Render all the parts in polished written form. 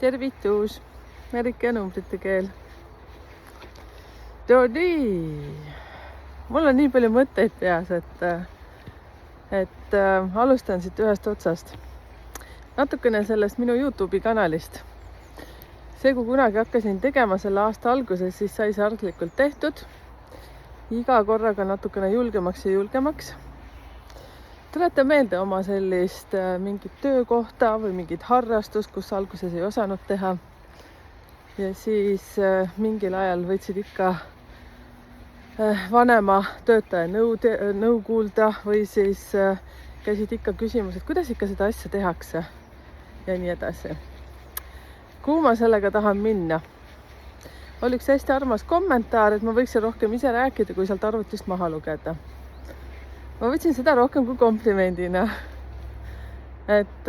Tervitus, Merike numbrite keel. Nii, mul on nii palju mõtteid peas, et alustan siit ühest otsast. Natukene sellest minu YouTube'i kanalist. See, kui kunagi hakkasin tegema selle aasta alguses, siis sai see arglikult tehtud. Iga korraga natukene julgemaks ja julgemaks. Tuleta meelde oma sellist mingit töökohta või mingit harrastust, kus alguses ei osanud teha. Ja siis mingil ajal võtsid ikka vanema töötaja nõu kuulda või siis käisid ikka küsimus, et kuidas ikka seda asja tehakse ja nii edasi. Kuhu ma sellega tahan minna? Oli üks hästi armas kommentaar, et ma võiksin rohkem ise rääkida, kui sealt arvutist maha lugeda. Ma võtsin seda rohkem kui komplimendina. Et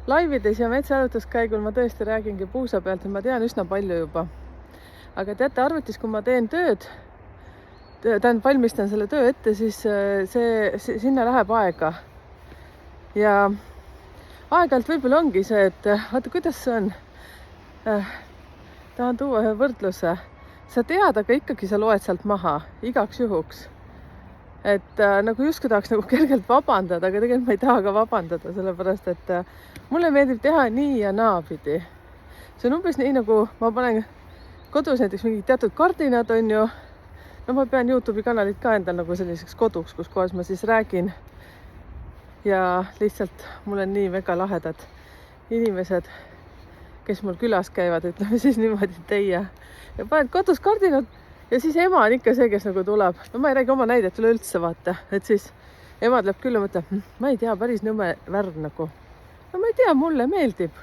laivides ja metsajalutuskäigul ma tõesti räägingi puusa pealt ja ma tean üsna palju juba. Aga teate, arvutis, kui ma teen tööd, valmistan selle töö ette, siis sinna läheb aega. Ja aeg-ajalt võib-olla ongi see, et vaata, kuidas see on. Tahan tuua ühe võrdluse. Sa tead, aga ikkagi sa loed sealt maha igaks juhuks. Et nagu justkui tahaks nagu kergelt vabandada, aga tegelikult ma ei taha ka vabandada, sellepärast, et mulle meeldib teha nii ja naapidi. See on umbes nii, nagu ma panen kodus näiteks mingid teatud kardinad, on ju. No ma pean YouTube'i kanalit ka endal nagu selliseks koduks, kus kohas ma siis räägin. Ja lihtsalt mul on nii väga lahedad inimesed, kes mul külas käivad, ütleme siis niimoodi teie. Ja paned kodus kardinad ja siis ema on ikka see, kes nagu tuleb. No ma ei räägi oma näidet üleüldse, vaata. Et siis ema tuleb küll ja mõtleb, ma ei tea, päris nõme värv nagu. No ma ei tea, mulle meeldib.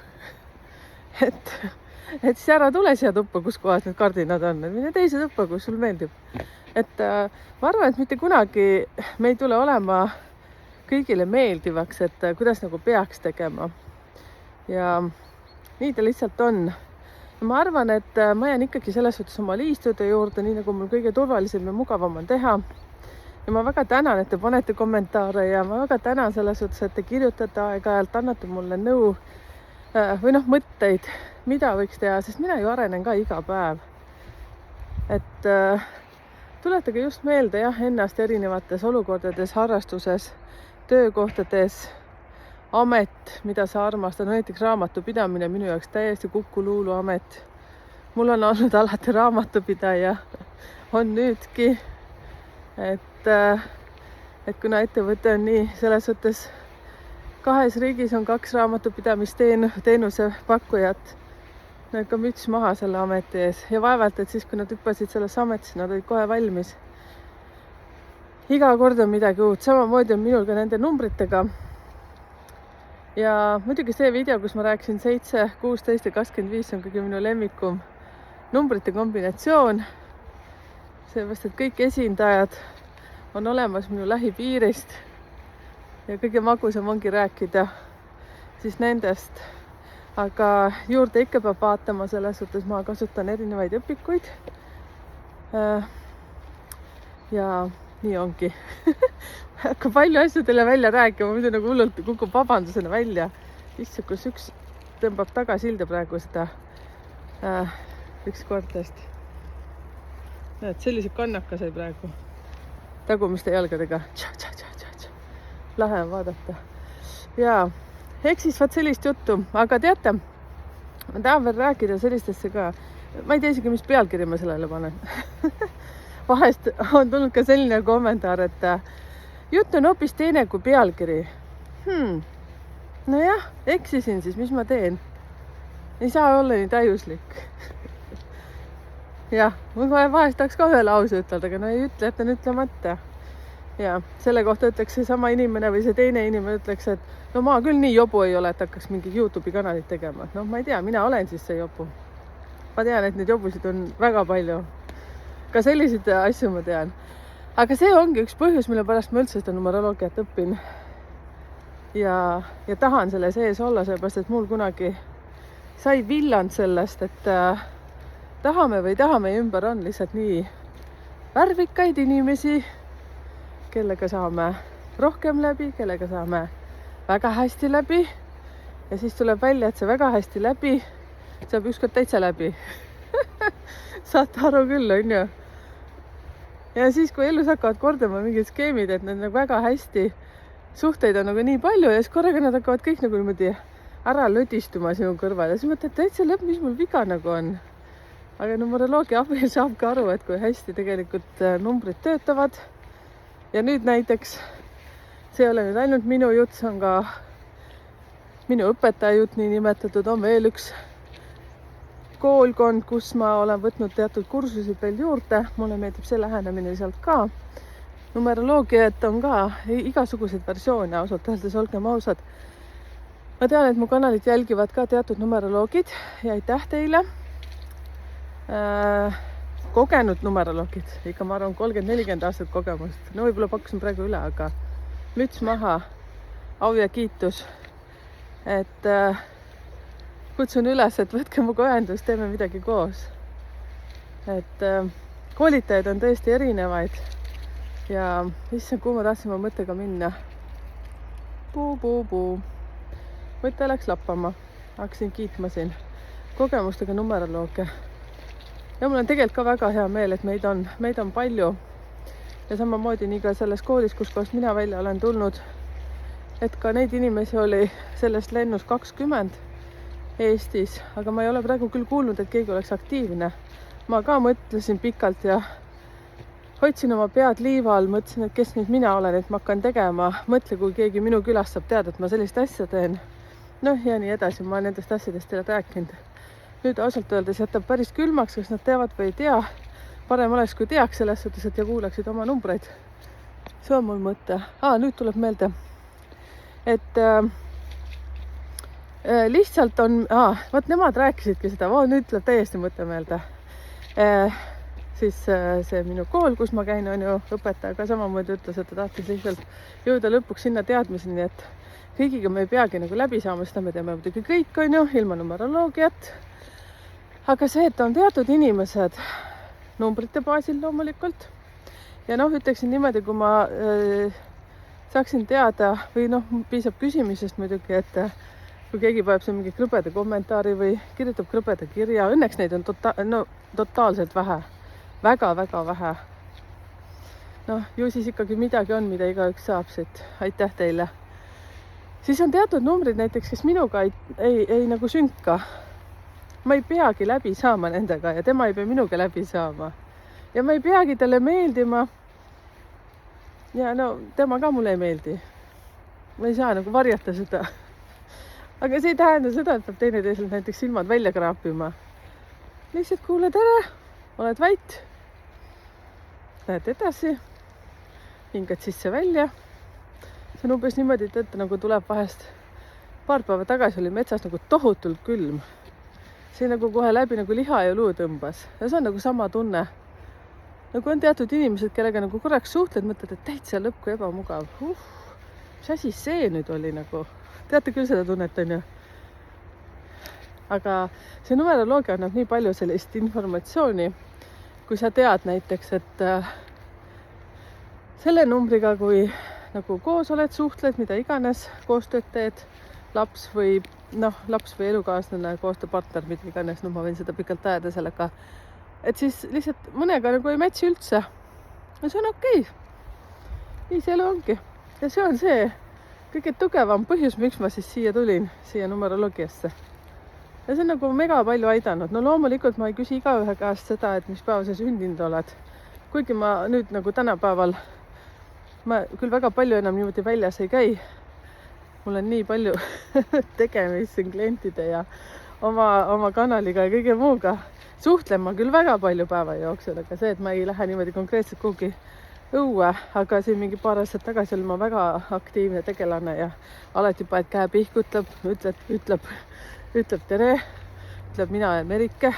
Et siis ära tule siia tuppa, kus kohas need kardinad on. Mine teise tuppa, kus sul meeldib. Et ma arvan, et mitte kunagi me ei tule olema kõigile meeldivaks, et kuidas nagu peaks tegema. Ja nii ta lihtsalt on. Ja ma arvan, et ma jään ikkagi selles suhtes oma liistude juurde, nii nagu mul kõige turvalisem ja mugavam on teha. Ja ma väga tänan, et te panete kommentaare ja ma väga tänan selles suhtes, et te kirjutate aeg-ajalt, annate mulle nõu või mõtteid, mida võiks teha, sest mina ju arenen ka iga päev. Et tuletage just meelde ennast erinevates olukordades, harrastuses, töökohtades, amet, mida sa armastad, näiteks raamatupidamine minu jaoks täiesti kukuluulu amet. Mul on olnud alati raamatupidaja, on nüüdki, et kuna ettevõte on nii selles suhtes, 2 riigis on 2 raamatupidamisteenuse pakkujat, ka müts maha selle ameti ees ja vaevalt, et siis, kui nad hüppasid selles ametis, nad olid kohe valmis. Iga kord on midagi uut, samamoodi on minul ka nende numbritega. Ja muidugi see video, kus ma rääkisin 7, 16 ja 25 on kõige minu lemmikum numbrite kombinatsioon. Seepärast, et kõik esindajad on olemas minu lähipiirist ja kõige magusam ongi rääkida siis nendest. Aga juurde ikka peab vaatama, selles suhtes ma kasutan erinevaid õpikuid. Ja nii ongi. Hakka palju asju teile välja rääkima, muidu nagu hullult kukub vabandusena välja. Issand, kus üks tõmbab tagasilda praegu seda üks kordest. Näed, sellise kannaka sai praegu tagumiste jalgadega. Lahe on vaadata. Ja ehk siis vaat sellist juttu, aga teate, ma tahan veel rääkida sellistesse ka. Ma ei tea isegi, mis pealkiri ma sellele panen. Vahest on tulnud ka selline kommentaar, et jutt on hoopis teine kui pealkiri. Nojah, eksisin siis, mis ma teen? Ei saa olla nii täiuslik. Jah, vahest tahaks ka ühe lause ütelda, aga no ei ütle, jätan ütlemata. Ja selle kohta ütleks see sama inimene või see teine inimene ütleks, et no ma küll nii jobu ei ole, et hakkaks mingi YouTube'i kanalit tegema. No ma ei tea, mina olen siis see jobu. Ma tean, et neid jobusid on väga palju. Ka selliseid asju ma tean. Aga see ongi üks põhjus, mille pärast ma üldse seda numeroloogiat õpin. Ja tahan selle sees olla, seepärast, et mul kunagi sai villand sellest, et tahame või tahame ümber on lihtsalt nii värvikaid inimesi, kellega saame rohkem läbi, kellega saame väga hästi läbi ja siis tuleb välja, et see väga hästi läbi, saab ükskord täitsa läbi. Saate aru küll, on ju? Ja siis, kui elus hakkavad kordama mingid skeemid, et need nagu väga hästi, suhteid on nagu nii palju ja siis korraga nad hakkavad kõik nagu niimoodi ära lödistuma sinu kõrval ja siis mõtled täitsa lõpp, mis mul viga nagu on. Aga numeroloogia abil saab ka aru, et kui hästi tegelikult numbrid töötavad. Ja nüüd näiteks, see ei ole nüüd ainult minu jutt, see on ka minu õpetaja jutt, nii nimetatud, on veel üks koolkond, kus ma olen võtnud teatud kursusid veel juurde. Mulle meeldib see lähenemine sealt ka. Numeroloogiat on ka igasuguseid versioone, ausalt öeldes, olgem ausad. Ma tean, et mu kanalit jälgivad ka teatud numeroloogid ja aitäh teile. Kogenud numeroloogid, ikka ma arvan 30-40 aastat kogemust. No võib-olla pakkusin praegu üle, aga müts maha, au ja kiitus. Et kutsun üles, et võtke muga ühendust, teeme midagi koos. Et koolitajaid on tõesti erinevaid ja issand, kuhu ma tahtsin oma mõttega minna. Puu. Mõte läks lappama, hakkasin kiitma siin kogemustega numeroloogia. Ja mul on tegelikult ka väga hea meel, et meid on palju. Ja samamoodi nii ka selles koolis, kus mina välja olen tulnud, et ka neid inimesi oli sellest lennus 20 Eestis, aga ma ei ole praegu küll kuulnud, et keegi oleks aktiivne. Ma ka mõtlesin pikalt ja hoidsin oma pead liiva all, mõtlesin, et kes nüüd mina olen, et ma hakkan tegema. Mõtle, kui keegi minu külast saab teada, et ma sellist asja teen. Noh, ja nii edasi, ma olen nendest asjadest teile rääkinud. Nüüd ausalt öeldes jätab päris külmaks, kas nad teavad või ei tea. Parem oleks, kui teaks selles suhtes, et ja kuulaksid oma numbreid. See on mul mõte. Nüüd tuleb meelde, et lihtsalt on, vaat nemad rääkisidki seda, nüüd tuleb täiesti mõte meelde. Siis see minu kool, kus ma käin, on ju õpetaja ka samamoodi ütles, et ta tahtis lihtsalt jõuda lõpuks sinna teadmiseni, et kõigiga me ei peagi nagu läbi saama, seda me teeme muidugi kõik, on ju, ilma numeroloogiat. Aga see, et on teatud inimesed numbrite baasil loomulikult ja ütleksin niimoodi, kui ma saaksin teada või piisab küsimisest muidugi, et kui keegi paneb siin mingi krõbeda kommentaari või kirjutab krõbeda kirja, õnneks neid on totaalselt vähe. Väga-väga vähe. Ju siis ikkagi midagi on, mida igaüks saab siit. Aitäh teile. Siis on teatud numbrid näiteks, kes minuga ei nagu sünka. Ma ei peagi läbi saama nendega ja tema ei pea minuga läbi saama. Ja ma ei peagi talle meeldima. Ja tema ka mulle ei meeldi. Ma ei saa nagu varjata seda. Aga see ei tähenda seda, et peab teineteiselt näiteks silmad välja kraapima. Lihtsalt kuuled ära, oled vait, lähed edasi, hingad sisse välja. See on umbes niimoodi, et nagu tuleb vahest paar päeva tagasi oli metsas nagu tohutult külm. See nagu kohe läbi nagu liha ja luu tõmbas. Ja see on nagu sama tunne. Nagu on teatud inimesed, kellega nagu korraks suhtled, mõtled, et täitsa lõpp kui ebamugav. Mis asi see nüüd oli nagu? Teate küll seda tunnet, on ju? Aga see numeroloogia annab nii palju sellist informatsiooni, kui sa tead näiteks, et selle numbriga, kui nagu koos oled, suhtled, mida iganes, koostööd teed, laps või elukaaslane, koostööpartner, mida iganes, ma võin seda pikalt ajada sellega, et siis lihtsalt mõnega nagu ei matchi üldse. Ja see on okei. Nii see elu ongi. Ja see on see kõige tugevam põhjus, miks ma siis siia tulin, siia numeroloogiasse. Ja see on nagu mega palju aidanud. Loomulikult ma ei küsi igaühe käest seda, et mis päeva sa sündinud oled. Kuigi ma nüüd nagu tänapäeval, ma küll väga palju enam niimoodi väljas ei käi. Mul on nii palju tegemist siin klientide ja oma kanaliga ja kõige muuga. Suhtlen ma küll väga palju päeva jooksul, aga see, et ma ei lähe niimoodi konkreetselt kuhugi õue, aga siin mingi paar aastat tagasi olin ma väga aktiivne tegelane ja alati paned käe pihku, ütleb tere, ütleb mina olen Merike.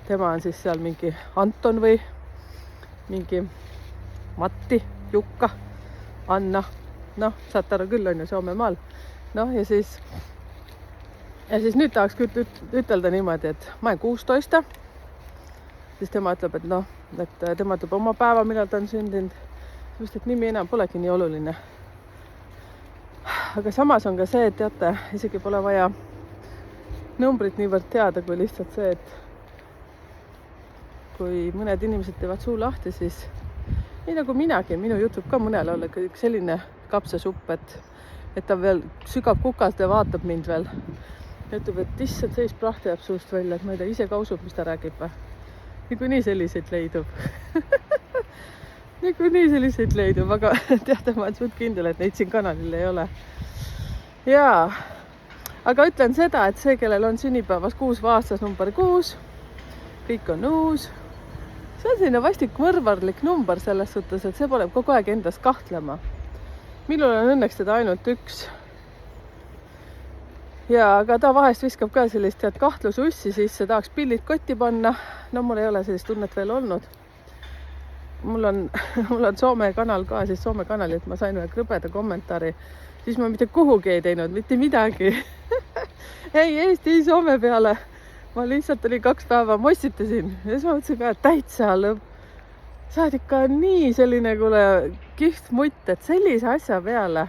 Tema on siis seal mingi Anton või mingi Matti, Jukka, Anna. Saate aru küll, on ju Soomemaal. Ja siis nüüd tahaks ütelda niimoodi, et ma olen 16. Siis tema ütleb, et tema ütleb oma päeva, millal ta on sündinud. Just, et nimi enam polegi nii oluline. aga samas on ka see, et teate, isegi pole vaja numbrit niivõrd teada, kui lihtsalt see, et kui mõned inimesed teevad suu lahti, siis nii nagu minagi, minu jutt võib ka mõnele olla kõik selline kapsasupp, et ta veel sügab kukalt ja vaatab mind veel. Ütleb, et issand, seis prahti jääb suust välja, et ma ei tea, ise ka usub, mis ta räägib või. Niikuinii selliseid leidub. Niikuinii selliseid leidub, aga teate, ma olen suht kindel, et neid siin kanalil ei ole. Jaa, aga ütlen seda, et see, kellel on sünnipäevas 6 või aastas number 6, kõik on uus. See on selline vastik mõrvarlik number selles suhtes, et see paneb kogu aeg endast kahtlema. Minul on õnneks teda ainult 1. Ja aga ta vahest viskab ka sellist kahtlusussi sisse, tahaks pillid kotti panna. No mul ei ole sellist tunnet veel olnud. Mul on Soome kanal ka, siis Soome kanalilt ma sain ühe krõbeda kommentaari. Siis ma mitte kuhugi ei teinud, mitte midagi. Ei, Eesti, Soome peale. Ma lihtsalt oli 2 päeva mossitasin. Ja siis ma mõtlesin ka, et täitsa lõpp. Sa oled ikka nii selline kihvt mutt, et sellise asja peale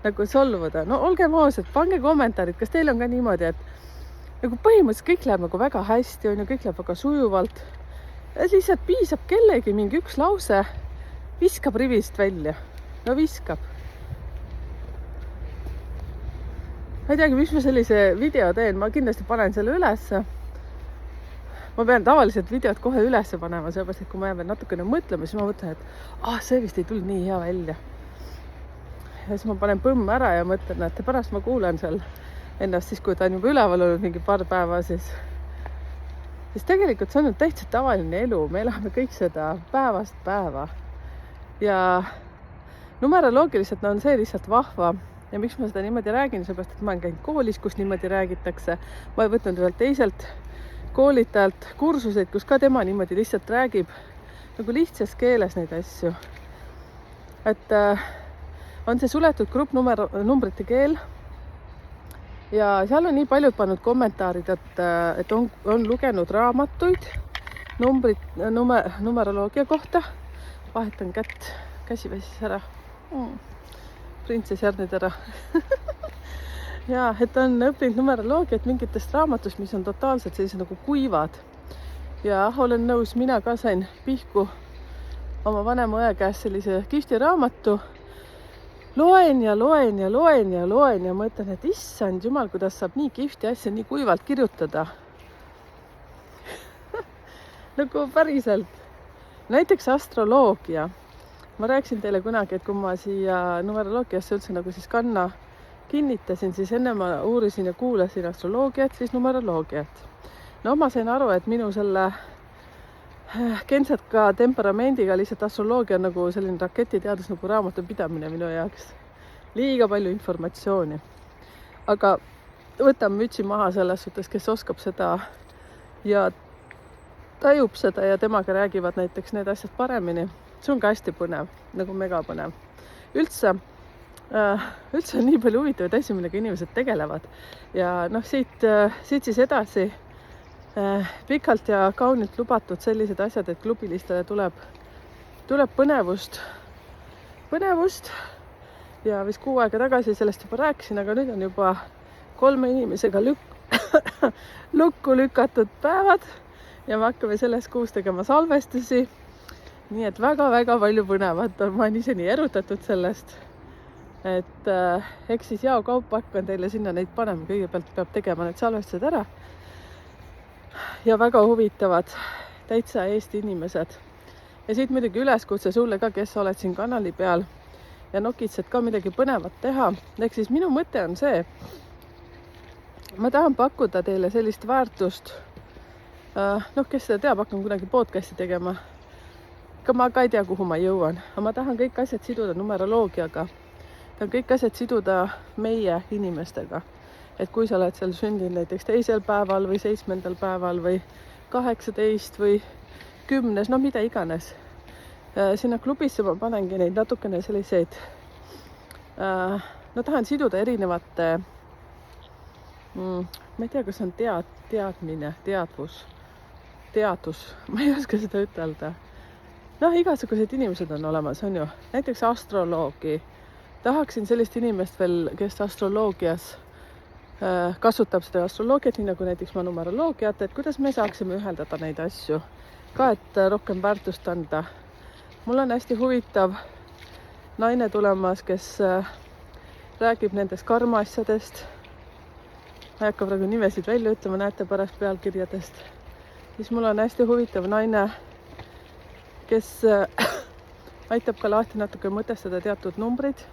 nagu solvuda. No olgem ausad, pange kommentaarid, kas teil on ka niimoodi, et nagu põhimõtteliselt kõik läheb nagu väga hästi, on ju, kõik läheb väga sujuvalt. Ja lihtsalt piisab kellegi mingi 1 lause, viskab rivist välja. No viskab. Ma ei teagi, mis ma sellise video teen, ma kindlasti panen selle ülesse. Ma pean tavaliselt videot kohe ülesse panema, sellepärast, et kui ma jään veel natukene mõtlema, siis ma mõtlen, et see vist ei tulnud nii hea välja. Ja siis ma panen põmm ära ja mõtlen, et pärast ma kuulen seal ennast siis, kui ta on juba üleval olnud mingi paar päeva, siis tegelikult see on täitsa tavaline elu. Me elame kõik seda päevast päeva. Ja numeroloogiliselt on see lihtsalt vahva. Ja miks ma seda niimoodi räägin, sellepärast, et ma olen käinud koolis, kus niimoodi räägitakse. Ma olen võtnud ühelt teiselt koolitajalt kursuseid, kus ka tema niimoodi lihtsalt räägib nagu lihtsas keeles neid asju. Et on see suletud grupp numbrite keel ja seal on nii paljud pannud kommentaarid, et on lugenud raamatuid numeroloogia kohta. Vahetan kätt, käsi väsis ära. Printsess järnud ära. Ja, et on õppinud numeroloogiat mingitest raamatust, mis on totaalselt sellised nagu kuivad. Ja olen nõus, mina ka sain pihku oma vanema õe käest sellise kihvti raamatu. Loen ja mõtlen, et issand jumal, kuidas saab nii kihvti asja nii kuivalt kirjutada. Nagu päriselt. Näiteks astroloogia. Ma rääkisin teile kunagi, et kui ma siia numeroloogiasse üldse nagu siis kanna kinnitasin, siis enne ma uurisin ja kuulasin astroloogiat, siis numeroloogiat. No ma sain aru, et minu selle kentsaka temperamendiga lihtsalt astroloogia on nagu selline raketiteadus nagu raamatupidamine minu jaoks. Liiga palju informatsiooni. Aga võtan mütsi maha selles suhtes, kes oskab seda ja tajub seda ja temaga räägivad näiteks need asjad paremini. See on ka hästi põnev, nagu mega põnev. Üldse on nii palju huvitavaid asju, millega inimesed tegelevad. Ja siit siis edasi pikalt ja kaunilt lubatud sellised asjad, et klubilistele tuleb põnevust. Ja vist 6 aega tagasi sellest juba rääkisin, aga nüüd on juba 3 inimesega lukku lükatud päevad ja me hakkame selles kuus tegema salvestusi. Nii et väga-väga palju põnevat on. Ma olen ise nii erutatud sellest, et eks siis jao kaupa hakkan teile sinna neid panema. Kõigepealt peab tegema need salvestused ära. Ja väga huvitavad, täitsa Eesti inimesed. Ja siit muidugi üleskutse sulle ka, kes oled siin kanali peal ja nokitsed ka midagi põnevat teha. Ehk siis minu mõte on see, ma tahan pakkuda teile sellist väärtust. Kes seda teab, hakkan kunagi podcasti tegema. Ka ma ka ei tea, kuhu ma jõuan. Aga ma tahan kõik asjad siduda numeroloogiaga. Tahan kõik asjad siduda meie inimestega. Et kui sa oled seal sündinud näiteks 2. päeval või 7. päeval või 18 või 10, no mida iganes. Sinna klubisse ma panengi neid natukene selliseid, tahan siduda erinevate, ma ei tea, kas on teadmine, teadus, ma ei oska seda ütelda. Igasugused inimesed on olemas, on ju. Näiteks astroloogi, tahaksin sellist inimest veel, kes astroloogias kasutab seda astroloogiat, nii nagu näiteks numeroloogiat, et kuidas me saaksime ühendada neid asju ka, et rohkem väärtust anda. Mul on hästi huvitav naine tulemas, kes räägib nendest karma asjadest. Ma ei hakka praegu nimesid välja ütlema, näete pärast pealkirjadest. Siis mul on hästi huvitav naine, kes aitab ka lahti natuke mõtestada teatud numbrid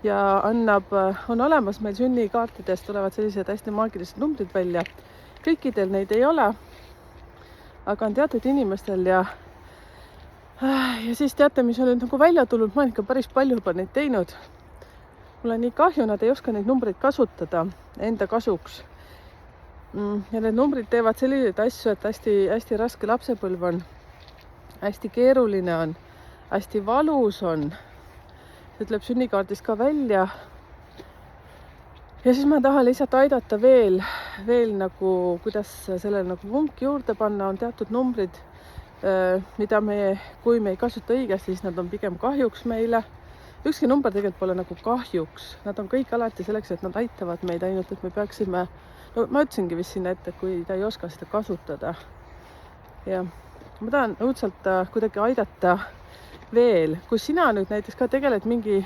ja on olemas meil sünnikaartidest tulevad sellised hästi maagilised numbrid välja. Kõikidel neid ei ole, aga on teatud inimestel ja siis teate, mis on nüüd nagu välja tulnud, ma olen ikka päris palju juba neid teinud. Mul on nii kahju, nad ei oska neid numbreid kasutada enda kasuks. Ja need numbrid teevad selliseid asju, et hästi raske lapsepõlv on, hästi keeruline on, hästi valus on. See tuleb sünnikaardist ka välja. Ja siis ma tahan lihtsalt aidata veel nagu, kuidas sellele nagu vunk juurde panna, on teatud numbrid, mida kui me ei kasuta õigesti, siis nad on pigem kahjuks meile. Ükski number tegelikult pole nagu kahjuks. Nad on kõik alati selleks, et nad aitavad meid ainult, et me peaksime, ma ütlesingi vist sinna ette, kui ta ei oska seda kasutada. Ja ma tahan õudselt kuidagi aidata veel, kui sina nüüd näiteks ka tegeled mingi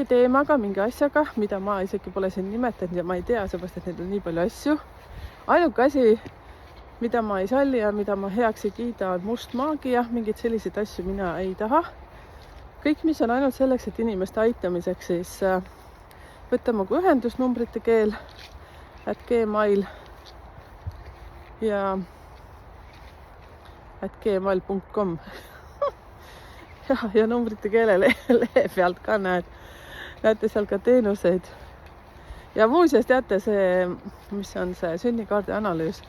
teemaga, mingi asjaga, mida ma isegi pole siin nimetanud ja ma ei tea, seepärast, et neid on nii palju asju. Ainuke asi, mida ma ei salli ja mida ma heaks ei kiida, on must maagia, mingid selliseid asju mina ei taha. Kõik, mis on ainult selleks, et inimeste aitamiseks, siis võtame kui ühendusnumbrite keel, @gmail ja @gmail.com ja numbrite keele lehe pealt ka näete seal ka teenuseid. Ja muuseas teate see, mis on see sünnikaardi analüüs,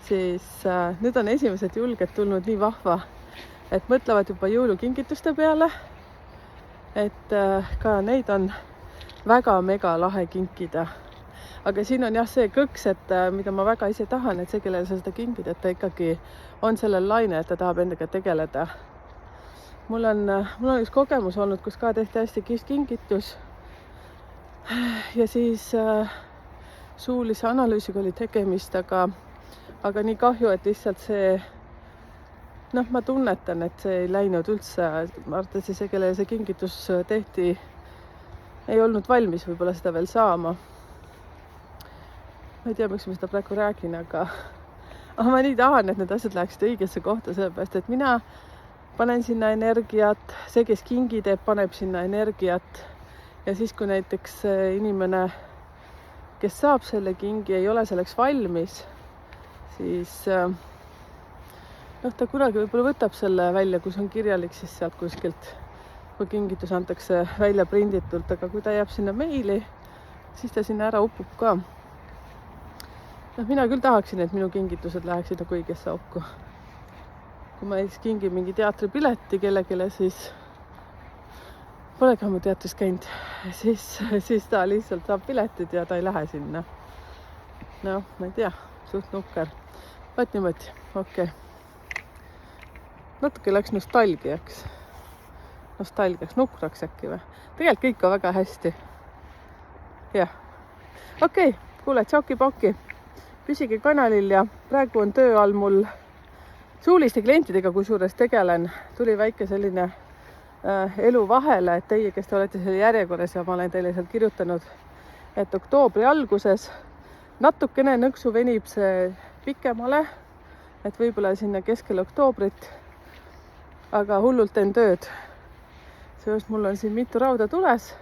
siis nüüd on esimesed julged tulnud nii vahva, et mõtlevad juba jõulukingituste peale. Et ka neid on väga mega lahe kinkida. Aga siin on jah see kõks, et mida ma väga ise tahan, et see, kellele sa seda kingid, et ta ikkagi on sellel laine, et ta tahab endaga tegeleda. Mul on üks kogemus olnud, kus ka tehti hästi kingitus. Ja siis suulise analüüsiga oli tegemist, aga nii kahju, et lihtsalt see ma tunnetan, et see ei läinud üldse. Ma arvan, et see, kellele see kingitus tehti, ei olnud valmis võib-olla seda veel saama. Ma ei tea, miks ma seda praegu räägin, aga ma nii tahan, et need asjad läheksid õigesse kohta, sellepärast, et mina panen sinna energiat, see, kes kingi teeb, paneb sinna energiat. Ja siis, kui näiteks inimene, kes saab selle kingi, ei ole selleks valmis, siis ta kunagi võib-olla võtab selle välja, kui see on kirjalik, siis sealt kuskilt, kui kingitus antakse välja prinditult, aga kui ta jääb sinna meili, siis ta sinna ära upub ka. Mina küll tahaksin, et minu kingitused läheksid nagu õigesse auku. Kui ma näiteks kingin mingi teatripileti kellegile, siis polegi mu teatris käinud, siis ta lihtsalt saab piletid ja ta ei lähe sinna. Ma ei tea, suht nukker. Vaat niimoodi, okei. Natuke läks nostalgiaks, nukraks äkki või. Tegelikult kõik on väga hästi. Jah. Okei, kuule, tšauki-pauki. Püsige kanalil ja praegu on töö all mul suuliste klientidega, kusjuures tegelen. Tuli väike selline elu vahele, et teie, kes te olete selle järjekorras ja ma olen teile sealt kirjutanud, et oktoobri alguses natukene nõksu venib see pikemale, et võib-olla sinna keskel oktoobrit, aga hullult teen tööd. Seepärast mul on siin mitu rauda tules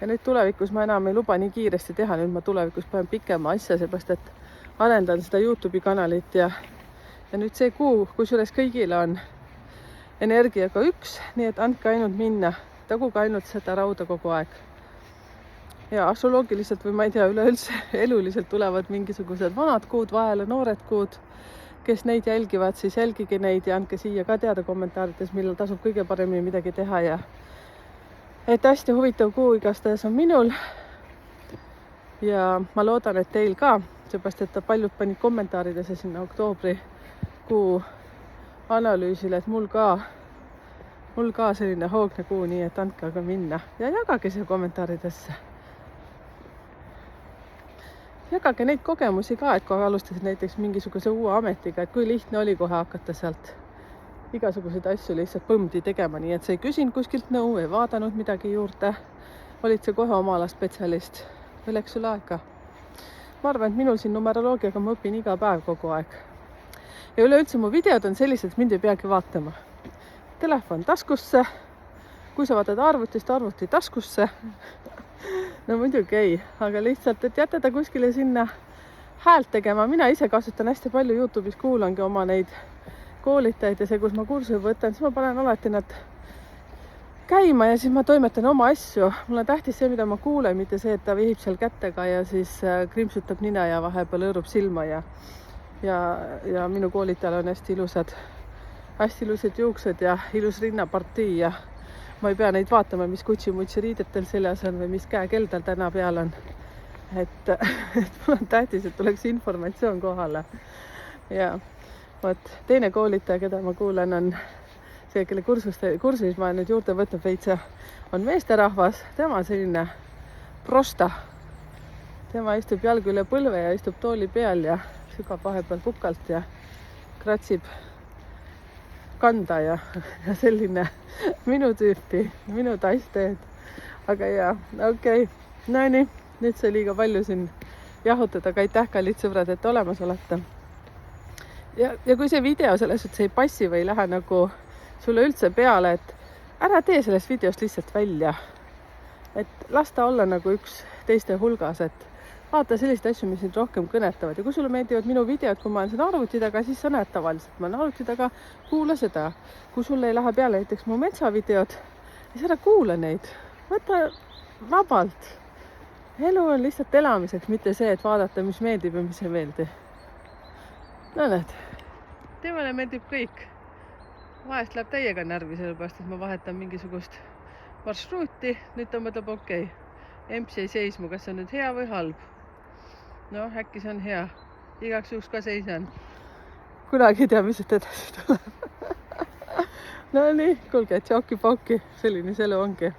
ja nüüd tulevikus ma enam ei luba nii kiiresti teha, nüüd ma tulevikus panen pikema asja, seepärast et arendan seda YouTube'i kanalit ja nüüd see kuu, kusjuures kõigile on energiaga 1, nii et andke ainult minna, taguge ainult seda rauda kogu aeg. Ja astroloogiliselt või ma ei tea, üleüldse eluliselt tulevad mingisugused vanad kuud vahele, noored kuud, kes neid jälgivad, siis jälgige neid ja andke siia ka teada kommentaarides, millal tasub kõige paremini midagi teha ja et hästi huvitav kuu igastahes on minul ja ma loodan, et teil ka, seepärast, et paljud panid kommentaaridesse sinna oktoobri kuu analüüsile, et mul ka mul ka selline hoogne kuu, nii et andke aga minna ja jagage siia kommentaaridesse. Jagage neid kogemusi ka, et kui alustasid näiteks mingisuguse uue ametiga, et kui lihtne oli kohe hakata sealt igasuguseid asju lihtsalt põmdi tegema, nii et sa ei küsinud kuskilt nõu, ei vaadanud midagi juurde, olid sa kohe oma ala spetsialist või läks sul aega. Ma arvan, et minul siin numeroloogiaga ma õpin iga päev kogu aeg. Ja üleüldse mu videod on sellised, et mind ei peagi vaatama. Telefon taskusse, kui sa vaatad arvutist arvuti taskusse, no muidugi ei, aga lihtsalt, et jätada kuskile sinna häält tegema. Mina ise kasutan hästi palju YouTube'is, kuulangi oma neid koolitajaid ja see, kus ma kursusi võtan, siis ma panen alati nad käima ja siis ma toimetan oma asju. Mul on tähtis see, mida ma kuulen, mitte see, et ta vihib seal kättega ja siis krimpsutab nina ja vahepeal hõõrub silma ja minu koolitajal on hästi ilusad juuksed ja ilus rinnapartii ja ma ei pea neid vaatama, mis kutsi-mutsi riidetel seljas on või mis käekell tal täna peal on. Et mul on tähtis, et tuleks informatsioon kohale. Ja võt, teine koolitaja, keda ma kuulen, on see, kelle kursus ma nüüd juurde võtnud veitsa, on meesterahvas. Tema selline prosta. Tema istub jalg üle põlve ja istub tooli peal ja sügab vahepeal kukalt ja kratsib kanda ja selline minu tüüpi, minu taisteed. Aga jaa, okei. No nii, nüüd sai liiga palju siin jahutada, aga aitäh, kallid sõbrad, et olemas olete. Ja kui see video selles suhtes ei passi või ei lähe nagu sulle üldse peale, et ära tee sellest videost lihtsalt välja. Et las ta olla nagu üks teiste hulgas, et vaata selliseid asju, mis sind rohkem kõnetavad. Ja kui sulle meeldivad minu videod, kui ma olen seda arvuti taga, siis sa näed tavaliselt. Ma olen arvuti taga, kuula seda. Kui sulle ei lähe peale näiteks mu metsavideod, siis ära kuula neid. Võta vabalt. Elu on lihtsalt elamiseks, mitte see, et vaadata, mis meeldib ja mis ei meeldi. No näed, temale meeldib kõik. Vahest läheb täiega närvi, sellepärast, et ma vahetan mingisugust marsruuti. Nüüd ta mõtleb, okei, emps jäi seisma, kas see on nüüd hea või halb? No, äkki see on hea. Igaks juhuks ka seisan. Kunagi ei tea, mis edasi tuleb. No nii, kuulge, tšauki-pauki. Selline see elu ongi.